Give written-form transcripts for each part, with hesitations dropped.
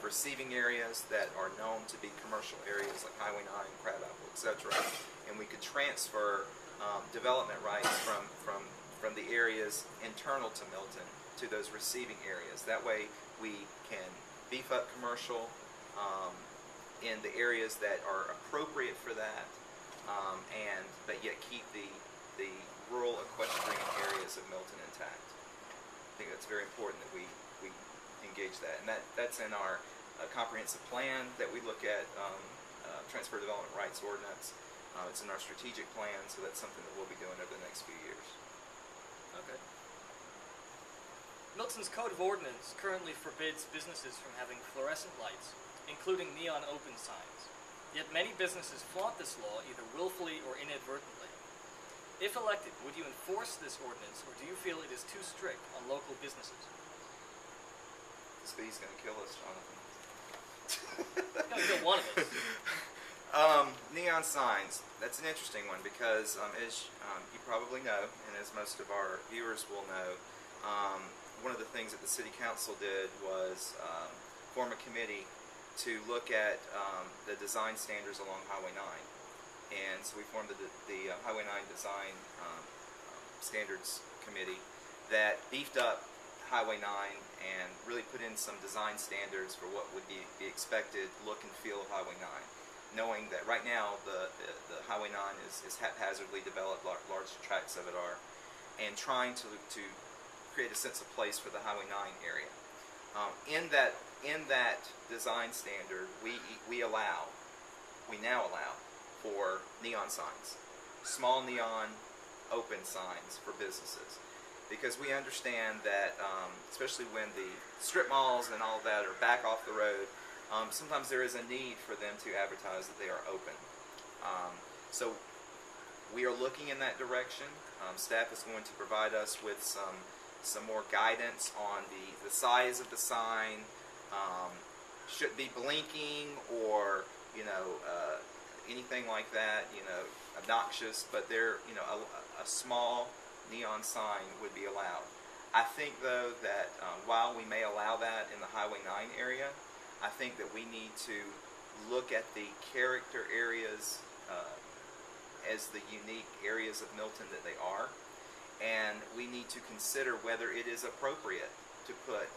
receiving areas that are known to be commercial areas like Highway 9, Crabapple, etc. And we could transfer development rights from the areas internal to Milton to those receiving areas. That way we can beef up commercial in the areas that are appropriate for that, but yet keep the rural equestrian areas of Milton intact. I think that's very important that we engage that, and that's in our comprehensive plan that we look at, transfer development rights ordinance. It's in our strategic plan, so that's something that we'll be doing over the next few years. Okay. Milton's Code of Ordinance currently forbids businesses from having fluorescent lights, including neon open signs. Yet many businesses flaunt this law either willfully or inadvertently. If elected, would you enforce this ordinance, or do you feel it is too strict on local businesses? This bee's going to kill us, Jonathan. It's going to kill one of us. Neon signs. That's an interesting one because, as you probably know, and as most of our viewers will know, one of the things that the City Council did was form a committee to look at the design standards along Highway 9. And so we formed the Highway 9 Design Standards Committee that beefed up Highway 9 and really put in some design standards for what would be expected look and feel of Highway 9. Knowing that right now the Highway 9 is haphazardly developed, large tracts of it are, and trying to create a sense of place for the Highway 9 area. In that design standard, we now allow for neon signs, small neon open signs for businesses, because we understand that especially when the strip malls and all of that are back off the road, sometimes there is a need for them to advertise that they are open. So we are looking in that direction. Staff is going to provide us with some more guidance on the size of the sign. Should be blinking or anything like that, obnoxious, but a small neon sign would be allowed. I think though that while we may allow that in the Highway 9 area, I think that we need to look at the character areas as the unique areas of Milton that they are, and we need to consider whether it is appropriate to put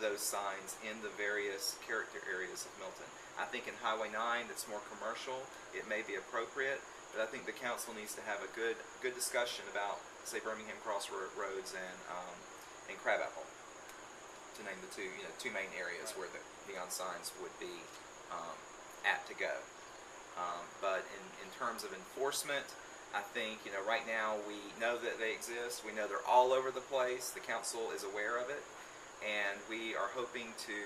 those signs in the various character areas of Milton. I think in Highway 9 that's more commercial, it may be appropriate, but I think the council needs to have a good discussion about, say, Birmingham Crossroads and Crabapple, to name the two main areas where the neon signs would be apt to go. But in terms of enforcement, I think right now we know that they exist. We know they're all over the place. The council is aware of it, and we are hoping to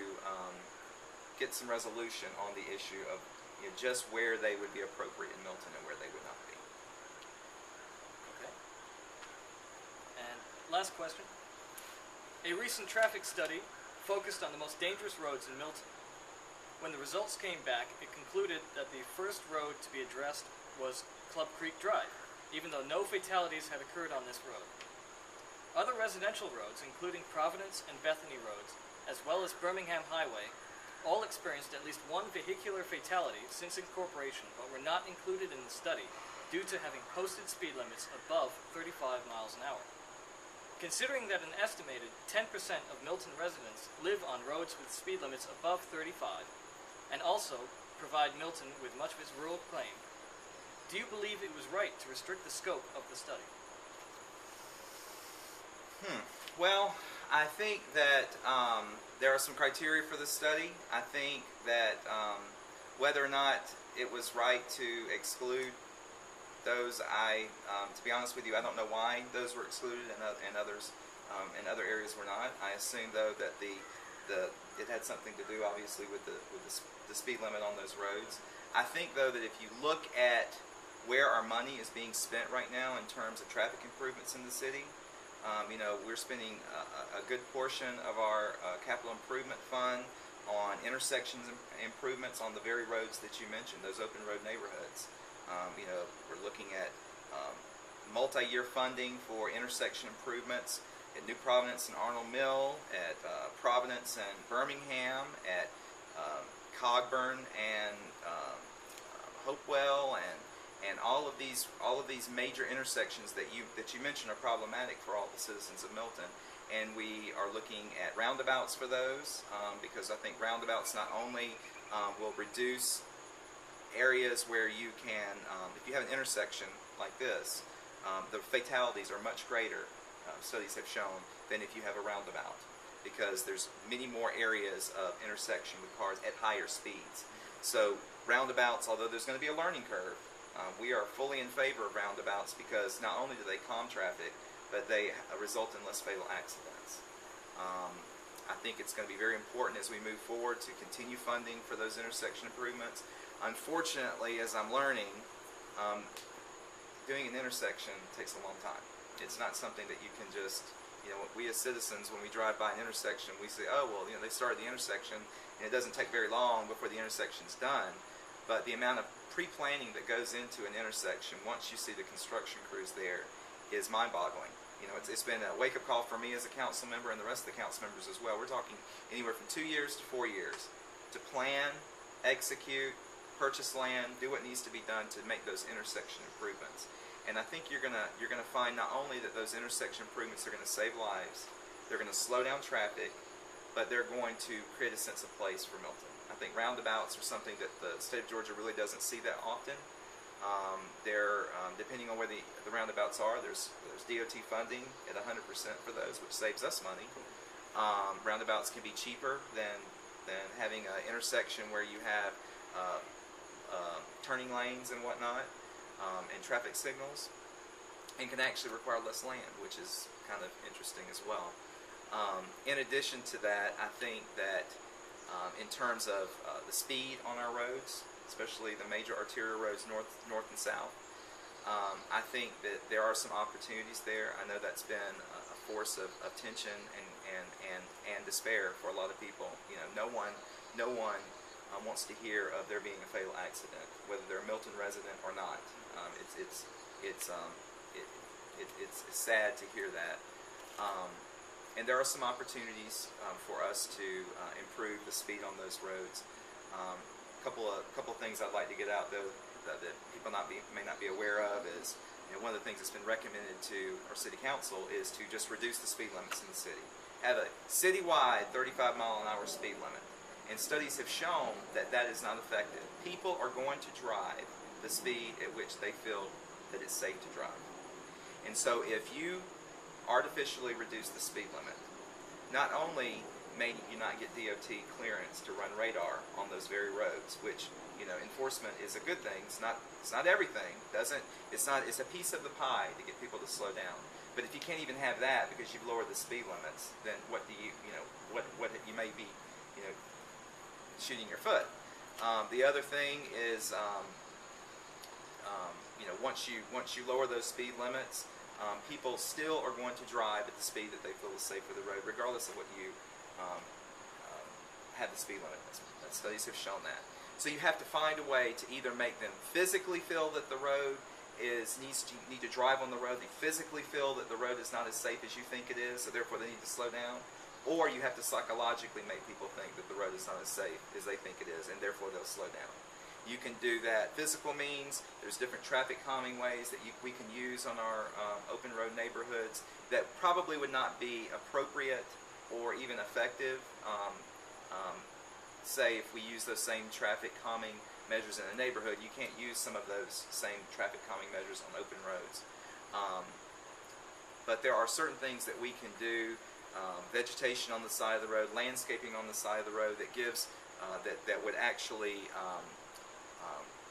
get some resolution on the issue of just where they would be appropriate in Milton and where they would not be. Okay. And last question. A recent traffic study focused on the most dangerous roads in Milton. When the results came back, it concluded that the first road to be addressed was Club Creek Drive, even though no fatalities had occurred on this road. Other residential roads, including Providence and Bethany roads, as well as Birmingham Highway, all experienced at least one vehicular fatality since incorporation, but were not included in the study due to having posted speed limits above 35 miles an hour. Considering that an estimated 10% of Milton residents live on roads with speed limits above 35, and also provide Milton with much of its rural claim, do you believe it was right to restrict the scope of the study? Well, I think that there are some criteria for this study. I think that whether or not it was right to exclude those, to be honest with you, I don't know why those were excluded and others in other areas were not. I assume though that it had something to do, obviously, with the speed limit on those roads. I think though that if you look at where our money is being spent right now in terms of traffic improvements in the city, we're spending a good portion of our capital improvement fund on intersections improvements on the very roads that you mentioned, those open road neighborhoods. We're looking at multi-year funding for intersection improvements at New Providence and Arnold Mill, at Providence and Birmingham, at Cogburn and Hopewell and all of these major intersections that you mentioned are problematic for all the citizens of Milton. And we are looking at roundabouts for those because I think roundabouts not only will reduce areas where you can, if you have an intersection like this, the fatalities are much greater, studies have shown, than if you have a roundabout, because there's many more areas of intersection with cars at higher speeds. So roundabouts, although there's going to be a learning curve, we are fully in favor of roundabouts because not only do they calm traffic, but they result in less fatal accidents. I think it's going to be very important as we move forward to continue funding for those intersection improvements. Unfortunately, as I'm learning, doing an intersection takes a long time. It's not something that you can just, we as citizens, when we drive by an intersection, we say, oh, well, they started the intersection, and it doesn't take very long before the intersection's done. But the amount of pre-planning that goes into an intersection, once you see the construction crews there, is mind-boggling. It's been a wake-up call for me as a council member and the rest of the council members as well. We're talking anywhere from 2 years to 4 years to plan, execute, purchase land, do what needs to be done to make those intersection improvements. And I think you're gonna find not only that those intersection improvements are going to save lives, they're going to slow down traffic, but they're going to create a sense of place for Milton. I think roundabouts are something that the state of Georgia really doesn't see that often. Depending on where the roundabouts are, there's DOT funding at 100% for those, which saves us money. Roundabouts can be cheaper than having an intersection where you have turning lanes and whatnot, and traffic signals, and can actually require less land, which is kind of interesting as well. In addition to that, I think that in terms of the speed on our roads, especially the major arterial roads north and south, I think that there are some opportunities there. I know that's been a force of tension and despair for a lot of people. No one wants to hear of there being a fatal accident, whether they're a Milton resident or not. It's sad to hear that. And there are some opportunities for us to improve the speed on those roads. Couple of things I'd like to get out though that people may not be aware of is, one of the things that's been recommended to our city council is to just reduce the speed limits in the city. Have a citywide 35-mile-an-hour speed limit. And studies have shown that that is not effective. People are going to drive the speed at which they feel that it's safe to drive. And so if you artificially reduce the speed limit, not only may you not get DOT clearance to run radar on those very roads, which enforcement is a good thing. It's not everything. It's a piece of the pie to get people to slow down. But if you can't even have that because you've lowered the speed limits, then what do what you may be shooting your foot. The other thing is once you lower those speed limits, people still are going to drive at the speed that they feel is safe for the road, regardless of what you have the speed limit. Studies have shown that. So you have to find a way to either make them physically feel that the road need to drive on the road. They physically feel that the road is not as safe as you think it is, so therefore they need to slow down. Or you have to psychologically make people think that the road is not as safe as they think it is, and therefore they'll slow down. You can do that physical means. There's different traffic calming ways that we can use on our open road neighborhoods that probably would not be appropriate or even effective. Say if we use those same traffic calming measures in a neighborhood, you can't use some of those same traffic calming measures on open roads. But there are certain things that we can do, vegetation on the side of the road, landscaping on the side of the road that gives that would actually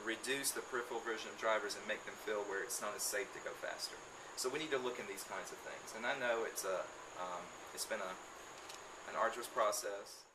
reduce the peripheral vision of drivers and make them feel where it's not as safe to go faster. So we need to look in these kinds of things. And I know it's been an arduous process.